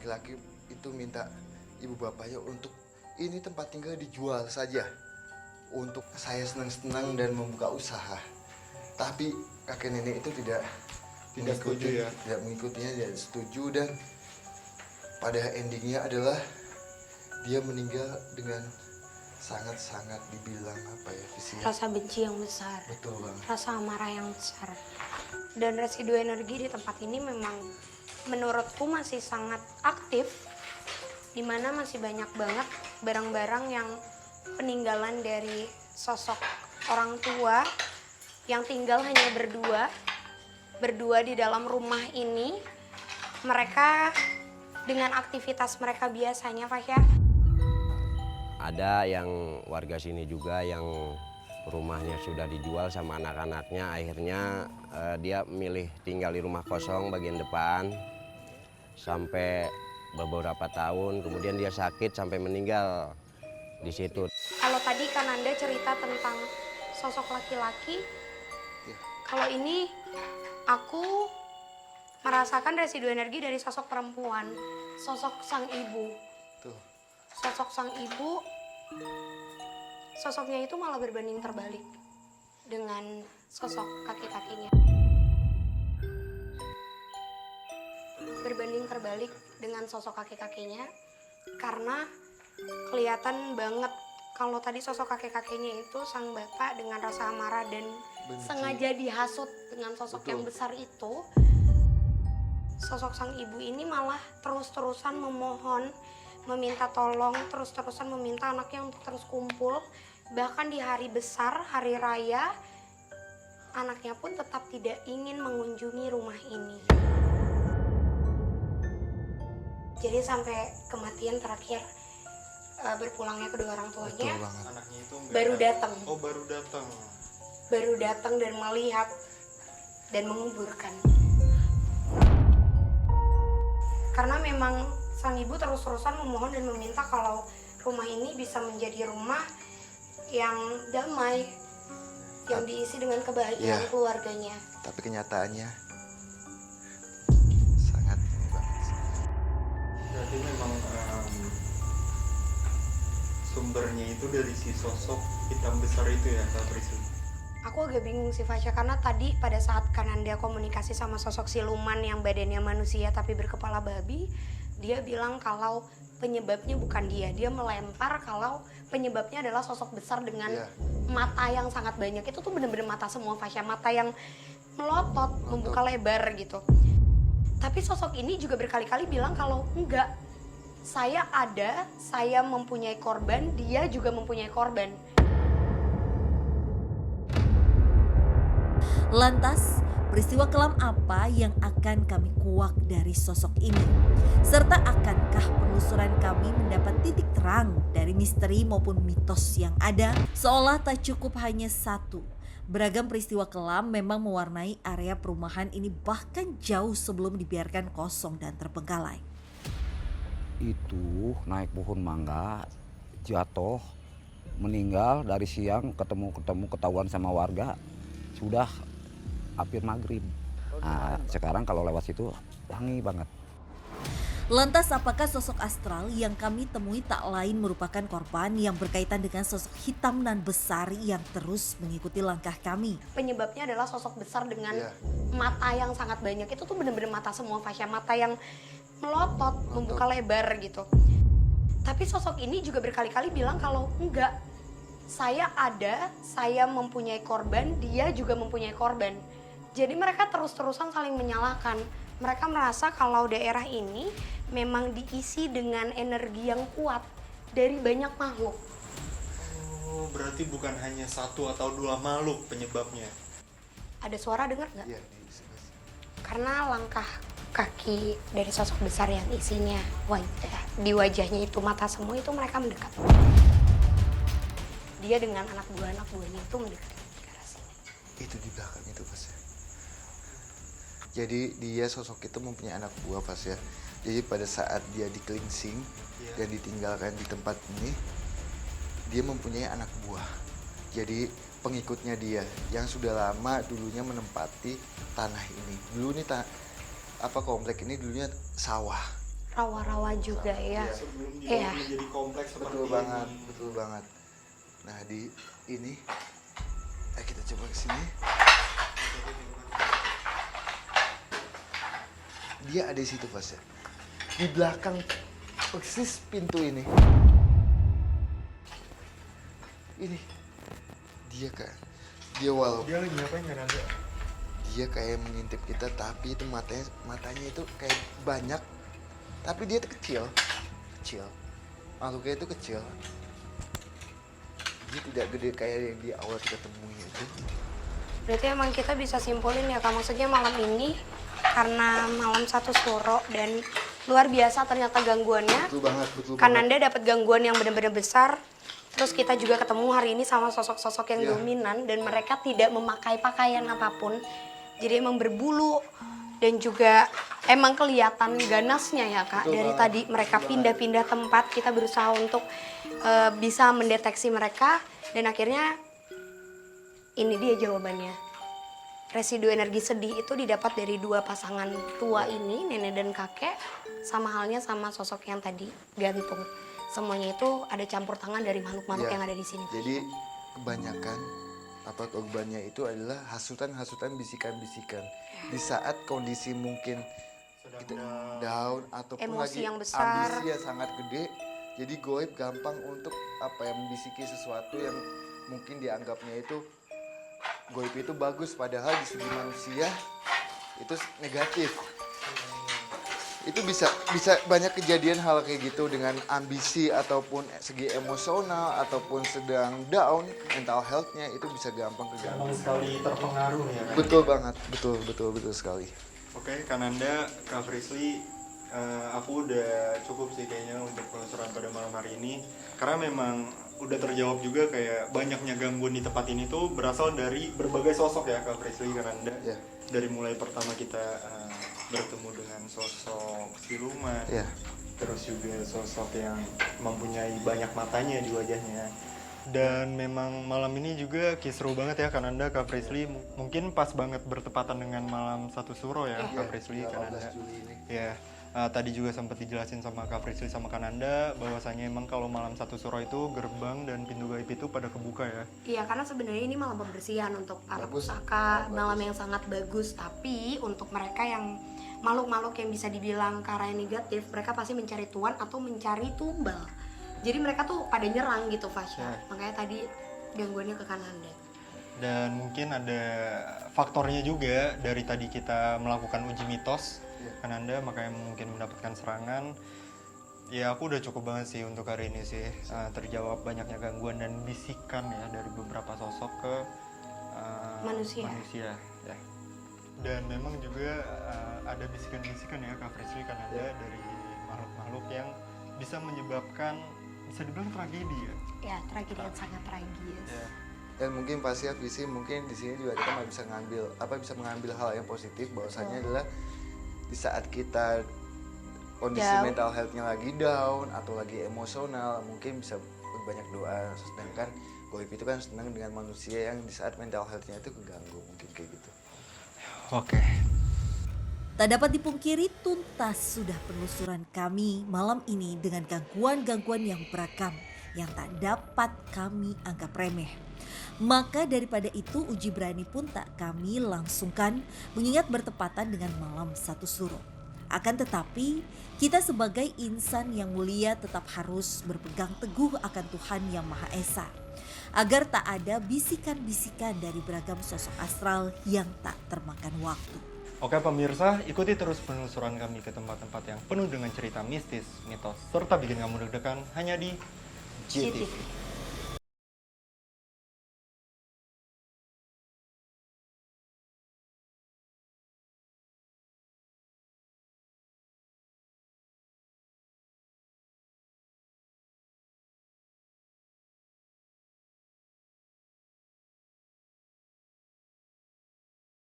laki-laki itu minta ibu bapaknya untuk ini tempat tinggal dijual saja untuk saya senang-senang dan membuka usaha. Tapi kakek nenek itu tidak setuju ya? Tidak mengikutinya, tidak setuju, dan pada endingnya adalah dia meninggal dengan sangat-sangat dibilang rasa benci yang besar. Betul banget. Rasa amarah yang besar. Dan residu energi di tempat ini memang menurutku masih sangat aktif, dimana masih banyak banget barang-barang yang peninggalan dari sosok orang tua yang tinggal hanya berdua di dalam rumah ini. Mereka dengan aktivitas mereka biasanya, Fasya. Ada yang warga sini juga yang rumahnya sudah dijual sama anak-anaknya, akhirnya dia milih tinggal di rumah kosong bagian depan sampai beberapa tahun, kemudian dia sakit sampai meninggal di situ. Kalau tadi kan Anda cerita tentang sosok laki-laki, kalau ini aku merasakan residu energi dari sosok perempuan, sosok sang ibu. Tuh. Sosok sang ibu, sosoknya itu malah berbanding terbalik dengan sosok kakek-kakeknya. Berbanding terbalik dengan sosok kakek-kakeknya karena kelihatan banget kalau tadi sosok kakek-kakeknya itu sang bapak dengan rasa amarah dan benci, sengaja dihasut dengan sosok yang besar itu. Sosok sang ibu ini malah terus-terusan memohon, meminta tolong, terus-terusan meminta anaknya untuk terus kumpul. Bahkan di hari besar, hari raya, anaknya pun tetap tidak ingin mengunjungi rumah ini. Jadi sampai kematian terakhir berpulangnya kedua orang tuanya, anaknya itu baru datang. Oh, baru datang. Baru datang dan melihat dan menguburkan. Karena memang sang ibu terus-terusan memohon dan meminta kalau rumah ini bisa menjadi rumah yang damai, yang diisi dengan kebahagiaan keluarganya. Tapi kenyataannya sangat ini banget. Berarti memang sumbernya itu dari si sosok hitam besar itu ya, Kak Priscil? Aku agak bingung sih, Fasya, karena tadi pada saat Kananda komunikasi sama sosok siluman yang badannya manusia tapi berkepala babi, dia bilang kalau penyebabnya bukan dia. Dia melempar kalau penyebabnya adalah sosok besar dengan mata yang sangat banyak. Itu tuh bener-bener mata semua, Fasya. Mata yang melotot, membuka lebar gitu. Tapi sosok ini juga berkali-kali bilang kalau enggak. Saya ada, saya mempunyai korban, dia juga mempunyai korban. Lantas, peristiwa kelam apa yang akan kami kuak dari sosok ini? Serta akankah penelusuran kami mendapat titik terang dari misteri maupun mitos yang ada? Seolah tak cukup hanya satu. Beragam peristiwa kelam memang mewarnai area perumahan ini bahkan jauh sebelum dibiarkan kosong dan terbengkalai. Itu naik pohon mangga, jatuh, meninggal dari siang, ketemu ketahuan sama warga, sudah hampir maghrib. Nah, sekarang kalau lewat situ wangi banget. Lantas apakah sosok astral yang kami temui tak lain merupakan korban yang berkaitan dengan sosok hitam dan besar yang terus mengikuti langkah kami? Penyebabnya adalah sosok besar dengan mata yang sangat banyak. Itu tuh bener-bener mata semua, Fasya. Mata yang melotot, membuka lebar gitu. Tapi sosok ini juga berkali-kali bilang kalau enggak. Saya ada, saya mempunyai korban, dia juga mempunyai korban. Jadi mereka terus-terusan saling menyalahkan. Mereka merasa kalau daerah ini memang diisi dengan energi yang kuat dari banyak makhluk. Oh, berarti bukan hanya satu atau dua makhluk penyebabnya. Ada suara dengar nggak? Iya. Karena langkah kaki dari sosok besar yang isinya wajah, di wajahnya itu mata semua, itu mereka mendekat. Dia dengan anak buahnya itu mendekat ke arah sini. Itu di belakang itu, Pas ya. Jadi dia sosok itu mempunyai anak buah, Pas ya. Jadi pada saat dia dikelingsing dan ditinggalkan di tempat ini, dia mempunyai anak buah. Jadi pengikutnya dia yang sudah lama dulunya menempati tanah ini. Dulu nih komplek ini dulunya sawah. rawa-rawa juga ya. Sebelum Iya. dibawa menjadi kompleks seperti Betul ini. banget, betul banget. Nah di ini, kita coba ke sini. Dia ada di situ pas ya. Di belakang persis pintu ini. Ini dia kan. Dia lagi ngapain kan Anda? Dia kayak mengintip kita, tapi itu matanya itu kayak banyak, tapi dia tuh kecil makhluknya itu kecil. Dia tidak gede kayak yang di awal kita temui itu. Berarti emang kita bisa simpulin ya Kak, maksudnya malam ini karena malam satu suro dan luar biasa ternyata gangguannya. Betul banget. Kananda dapat gangguan yang benar-benar besar. Terus kita juga ketemu hari ini sama sosok-sosok yang Iya. dominan dan mereka tidak memakai pakaian apapun. Jadi emang berbulu dan juga emang kelihatan ganasnya ya Kak. Betul Dari banget, tadi mereka pindah-pindah tempat, kita berusaha untuk bisa mendeteksi mereka dan akhirnya ini dia jawabannya. Residu energi sedih itu didapat dari dua pasangan tua ini, nenek dan kakek, sama halnya sama sosok yang tadi gantung. Semuanya itu ada campur tangan dari makhluk-makhluk Iya. yang ada di sini. Jadi kebanyakan korbannya itu adalah hasutan-hasutan, bisikan-bisikan. Di saat kondisi mungkin Sedang kita down. down ataupun Emosi lagi yang besar. ambisi yang sangat gede, jadi goib gampang untuk membisiki sesuatu yang mungkin dianggapnya itu goib itu bagus, padahal di segi manusia itu negatif. Itu bisa banyak kejadian hal kayak gitu dengan ambisi ataupun segi emosional ataupun sedang down, mental health-nya itu bisa gampang Gampang keganggu. sekali terpengaruh ya kan? Betul banget, betul sekali. Oke, Kananda, Kak Frisly, aku udah cukup sih kayaknya untuk penelusuran pada malam hari ini. Karena memang udah terjawab juga kayak banyaknya gangguan di tempat ini tuh berasal dari berbagai sosok ya Kak Frisly, Kananda. Ya. Dari mulai pertama kita bertemu dengan sosok siluman, Ya. terus juga sosok yang mempunyai banyak matanya di wajahnya. Dan memang malam ini juga kisru banget ya Kananda, Kak Frisly. Mungkin pas banget bertepatan dengan malam satu suro ya Kak Frisly, 18 Kananda. Juli ini. Ya, tadi juga sempat dijelasin sama Kak Frisly sama Kananda bahwasanya emang kalau malam satu suro itu gerbang dan pintu gaib itu pada kebuka ya. Iya, karena sebenarnya ini malam pembersihan untuk para Bagus. pusaka, Bagus. malam yang sangat bagus. Tapi untuk mereka yang makhluk-makhluk yang bisa dibilang ke arah yang negatif, mereka pasti mencari tuan atau mencari tumbal. Jadi mereka tuh pada nyerang gitu, Fasya. Ya. Makanya tadi gangguannya ke Kananda. Dan mungkin ada faktornya juga dari tadi kita melakukan uji mitos Iya. Kananda, makanya mungkin mendapatkan serangan. Ya aku udah cukup banget sih untuk hari ini sih. Terjawab banyaknya gangguan dan bisikan ya dari beberapa sosok ke Manusia. ya. Dan memang juga ada bisikan-bisikan ya Kak Frisly Kananda dari makhluk-makhluk yang bisa menyebabkan, bisa dibilang tragedi ya. Ya, tragedi yang sangat tragis. Ya. Dan mungkin pasti ya visi mungkin di sini juga kita nggak bisa mengambil hal yang positif, bahwasanya adalah di saat kita kondisi Down. mental health-nya lagi down atau lagi emosional, mungkin bisa banyak doa. Sedangkan goib itu kan senang dengan manusia yang di saat mental health-nya itu keganggu, mungkin kayak gitu. Oke. Tak dapat dipungkiri tuntas sudah penelusuran kami malam ini dengan gangguan-gangguan yang beragam yang tak dapat kami anggap remeh. Maka daripada itu uji berani pun tak kami langsungkan mengingat bertepatan dengan malam satu suro. Akan tetapi kita sebagai insan yang mulia tetap harus berpegang teguh akan Tuhan Yang Maha Esa. Agar tak ada bisikan-bisikan dari beragam sosok astral yang tak termakan waktu. Oke pemirsa, ikuti terus penelusuran kami ke tempat-tempat yang penuh dengan cerita mistis, mitos, serta bikin kamu deg-degan hanya di GTV.